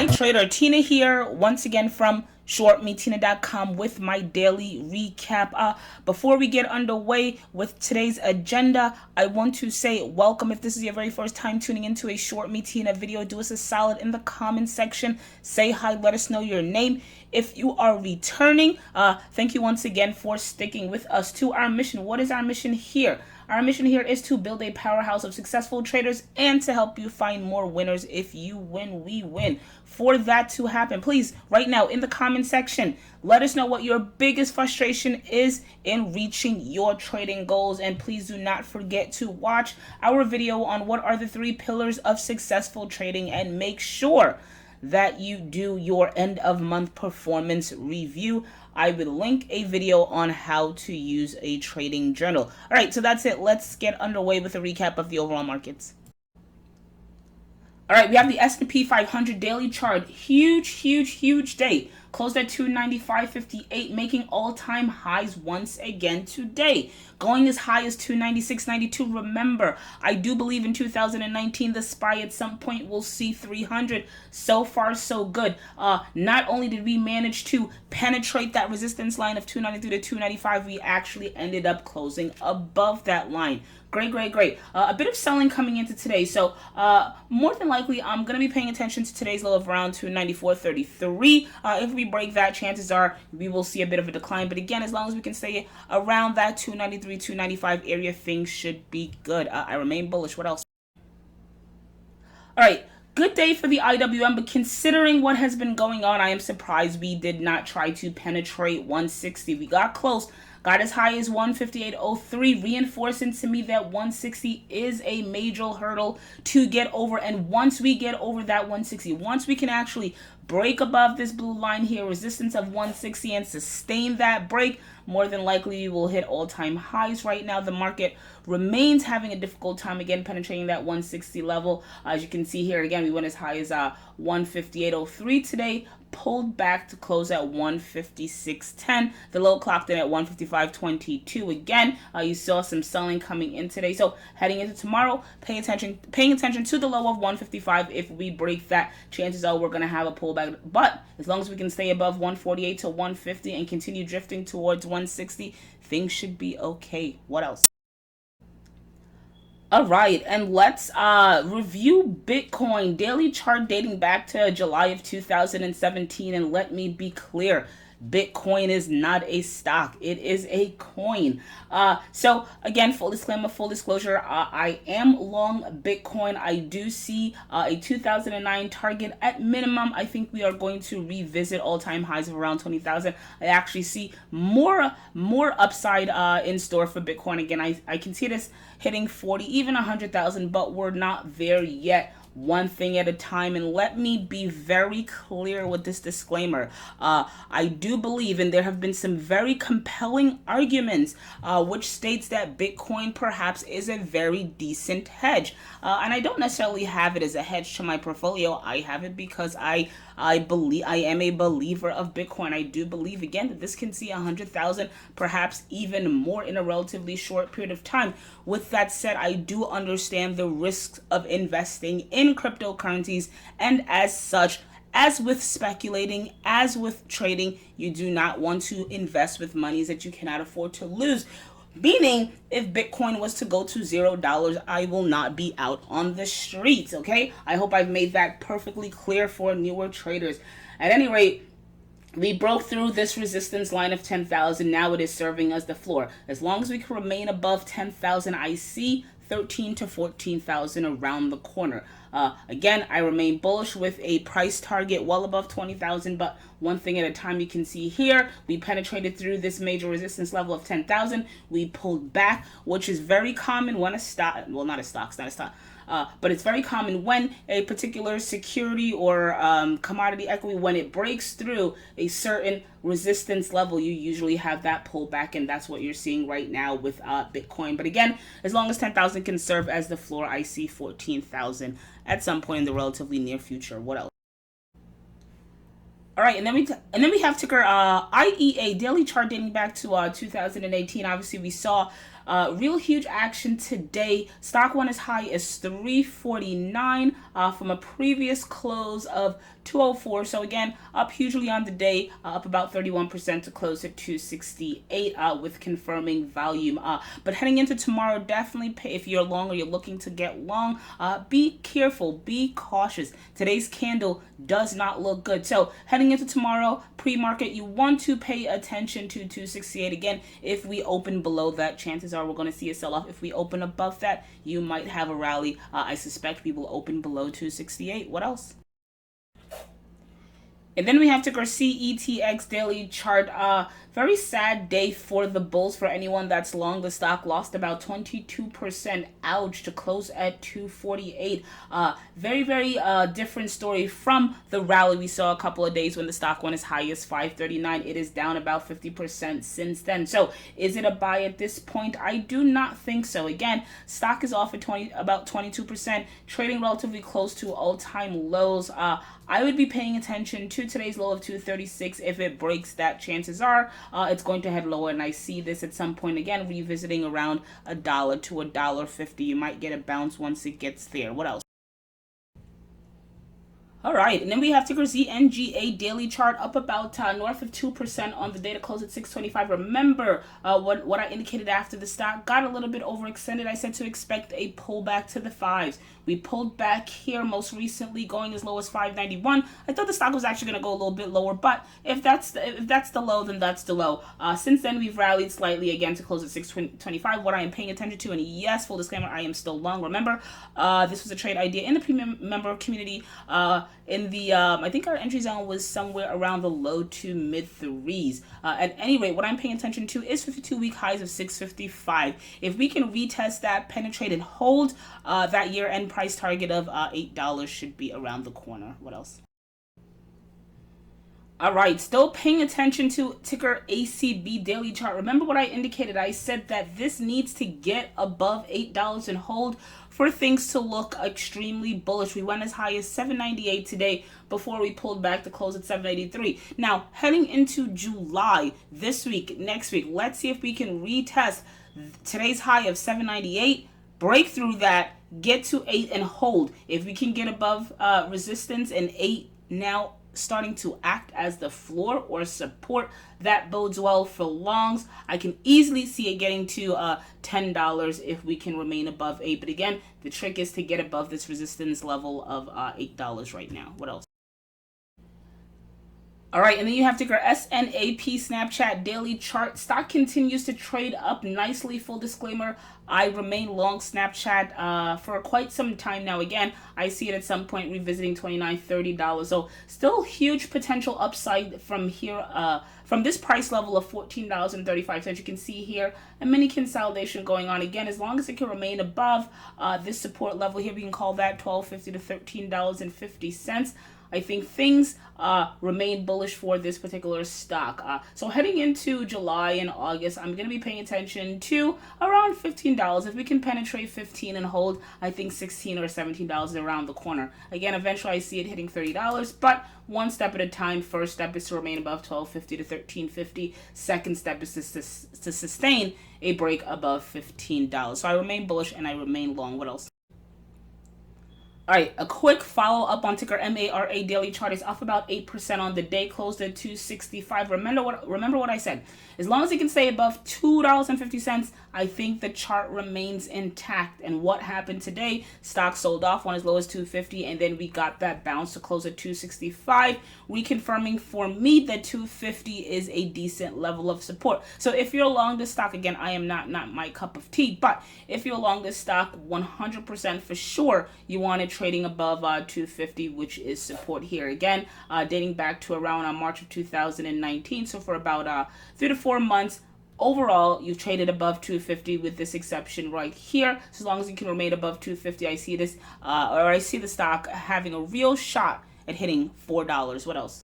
Hi Trader, Tina here once again from ShortMeTina.com with my daily recap. Before we get underway with today's agenda, I want to say welcome. If this is your very first time tuning into a ShortMeTina video, do us a solid in the comment section. Say hi, let us know your name. If you are returning, thank you once again for sticking with us to our mission. What is our mission here? Our mission here is to build a powerhouse of successful traders and to help you find more winners. If you win, we win. For that to happen, please, right now in the comment section, let us know what your biggest frustration is in reaching your trading goals. And please do not forget to watch our video on what are the 3 pillars of successful trading, and make sure that you do your end of month performance review. I will link a video on how to use a trading journal. All right, so that's it. Let's get underway with a recap of the overall markets. All right, we have the S&P 500 daily chart. Huge day. Closed at 295.58, making all-time highs once again today. Going as high as 296.92. Remember, I do believe in 2019 the SPY at some point will see 300. So far, so good. Not only did we manage to penetrate that resistance line of 293 to 295, we actually ended up closing above that line. Great. A bit of selling coming into today. So more than likely, I'm going to be paying attention to today's low of around 294.33. If we break that, chances are we will see a bit of a decline. But again, as long as we can stay around that 293, 295 area, things should be good. I remain bullish. What else? All right. Good day for the IWM, but considering what has been going on, I am surprised we did not try to penetrate 160. We got close. Got as high as 158.03, reinforcing to me that 160 is a major hurdle to get over. And once we get over that 160, once we can actually break above this blue line here, resistance of 160, and sustain that break, more than likely we will hit all-time highs. Right now, the market remains having a difficult time again penetrating that 160 level. As you can see here, again, we went as high as 158.03 today, pulled back to close at 156.10. The low clocked in at 155.22. Again, you saw some selling coming in today. So heading into tomorrow, paying attention to the low of 155. If we break that, chances are we're going to have a pullback. But as long as we can stay above 148 to 150 and continue drifting towards 160, things should be okay. What else? All right, and let's review Bitcoin daily chart dating back to July of 2017. And let me be clear, Bitcoin is not a stock. It is a coin. So again, full disclaimer, full disclosure, I am long Bitcoin. I do see a 2009 target at minimum. I think we are going to revisit all-time highs of around 20,000. I actually see more upside in store for Bitcoin. Again, I can see this hitting 40, even 100,000, but we're not there yet. One thing at a time. And let me be very clear with this disclaimer. I do believe, and there have been some very compelling arguments which states that Bitcoin perhaps is a very decent hedge. And I don't necessarily have it as a hedge to my portfolio. I have it because I am a believer of Bitcoin. I do believe, again, that this can see 100,000, perhaps even more in a relatively short period of time. With that said, I do understand the risks of investing in cryptocurrencies, and as such, as with speculating, as with trading, you do not want to invest with monies that you cannot afford to lose. Meaning, if Bitcoin was to go to $0, I will not be out on the streets, okay? I hope I've made that perfectly clear for newer traders. At any rate, we broke through this resistance line of 10,000. Now it is serving as the floor. As long as we can remain above 10,000, I see 13 to 14,000 around the corner. Again, I remain bullish with a price target well above 20,000, but one thing at a time. You can see here, we penetrated through this major resistance level of 10,000. We pulled back, which is very common when a stock, well, not a stock, it's not a stock, but it's very common when a particular security or commodity equity, when it breaks through a certain resistance level, you usually have that pullback, and that's what you're seeing right now with Bitcoin. But again, as long as 10,000 can serve as the floor, I see 14,000 at some point in the relatively near future. What else? All right, and then we have ticker IEA daily chart dating back to 2018. Obviously, we saw Real huge action today. Stock went as high as 349 from a previous close of 204. So again, up hugely on the day, up about 31% to close at 268 with confirming volume. But heading into tomorrow, definitely pay if you're long or you're looking to get long. Be careful, be cautious. Today's candle does not look good. So heading into tomorrow, pre-market, you want to pay attention to 268. Again, if we open below that, chances are we're going to see a sell-off. If we open above that, you might have a rally. I suspect we will open below 268. What else? And then we have ticker CETX daily chart. Very sad day for the bulls. For anyone that's long, the stock lost about 22%. Ouch, to close at 248. Very different story from the rally we saw a couple of days when the stock went as high as 539. It is down about 50% since then. So is it a buy at this point? I do not think so. Again, stock is off at about 22%, trading relatively close to all-time lows. I would be paying attention to today's low of 236. If it breaks that, chances are it's going to head lower, and I see this at some point again revisiting around $1 to $1.50. You might get a bounce once it gets there. What else? All right, and then we have ticker ZNGA daily chart up about north of 2% on the day to close at 625. Remember what I indicated after the stock got a little bit overextended. I said to expect a pullback to the fives. We pulled back here most recently, going as low as 591. I thought the stock was actually going to go a little bit lower, but if that's the low, then that's the low. Since then, we've rallied slightly again to close at 625. What I am paying attention to, and yes, full disclaimer, I am still long. Remember, this was a trade idea in the premium member community. In the, I think our entry zone was somewhere around the low to mid threes. At any rate, what I'm paying attention to is 52-week highs of 655. If we can retest that, penetrate and hold, that year-end price target of $8 should be around the corner. What else? All right, still paying attention to ticker ACB daily chart. Remember what I indicated? I said that this needs to get above $8 and hold for things to look extremely bullish. We went as high as 798 today before we pulled back to close at 783. Now, heading into July, this week, next week, let's see if we can retest today's high of 798, break through that, get to 8 and hold. If we can get above resistance and 8 now starting to act as the floor or support, that bodes well for longs. I can easily see it getting to $10 if we can remain above 8. But again, the trick is to get above this resistance level of $8 right now. What else? All right, and then you have ticker SNAP Snapchat daily chart. Stock continues to trade up nicely. Full disclaimer, I remain long Snapchat for quite some time now. Again, I see it at some point revisiting $29, $30. So still huge potential upside from here, from this price level of $14.35. You can see here a mini consolidation going on. Again, as long as it can remain above this support level here, we can call that $12.50 to $13.50. I think things remain bullish for this particular stock. So heading into July and August, I'm going to be paying attention to around $15. If we can penetrate 15 and hold, I think $16 or $17 is around the corner. Again, eventually I see it hitting $30, but one step at a time. First step is to remain above $12.50 to $13.50. Second step is to sustain a break above $15. So I remain bullish and I remain long. What else? All right, a quick follow-up on ticker MARA daily chart is off about 8% on the day, closed at 265. Remember what I said. As long as it can stay above $2.50, I think the chart remains intact. And what happened today? Stock sold off, went as low as 250, and then we got that bounce to close at 265, reconfirming for me that 250 is a decent level of support. So if you're long this stock, again, I am not my cup of tea, but if you're long this stock, 100% for sure, you want it trading above 250, which is support here. Again, dating back to around March of 2019. So for about 3 to 4 months, overall, you've traded above 250 with this exception right here. So as long as you can remain above 250, I see this, or I see the stock having a real shot at hitting $4. What else?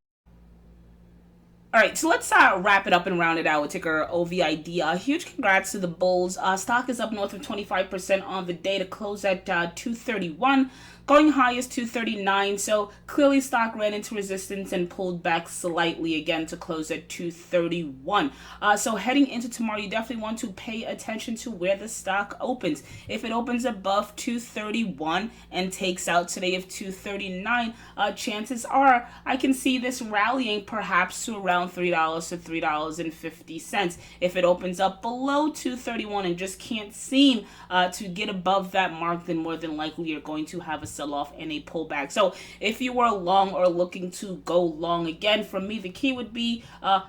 All right, so let's wrap it up and round it out with ticker OVID. Huge congrats to the bulls. Stock is up north of 25% on the day to close at 231. Going high is 239, so clearly stock ran into resistance and pulled back slightly again to close at 231. So heading into tomorrow, you definitely want to pay attention to where the stock opens. If it opens above 231 and takes out today of 239, chances are I can see this rallying perhaps to around $3 to $3.50. If it opens up below 231 and just can't seem to get above that mark, then more than likely you're going to have a sell-off and a pullback. So if you are long or looking to go long, again, for me, the key would be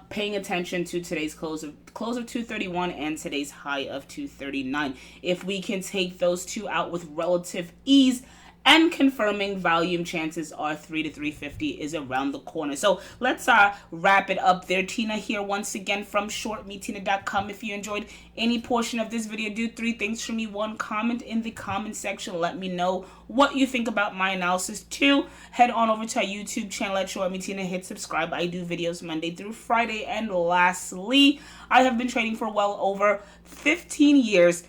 paying attention to today's close of 231 and today's high of 239. If we can take those two out with relative ease and confirming volume, chances are 3 to 350 is around the corner. So let's wrap it up there. Tina here once again from ShortMeTina.com. If you enjoyed any portion of this video, do three things for me. One, comment in the comment section. Let me know what you think about my analysis. Two, head on over to our YouTube channel at ShortMeTina. Hit subscribe. I do videos Monday through Friday. And lastly, I have been trading for well over 15 years.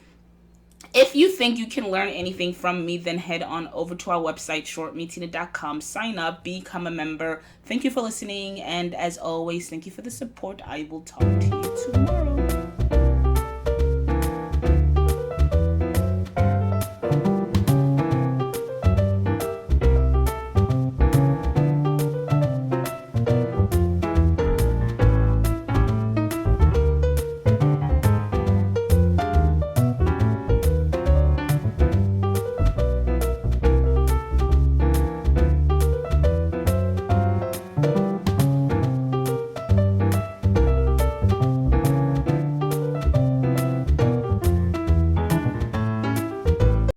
If you think you can learn anything from me, then head on over to our website, ShortMeTina.com. Sign up, become a member. Thank you for listening, and as always, thank you for the support. I will talk to you tomorrow.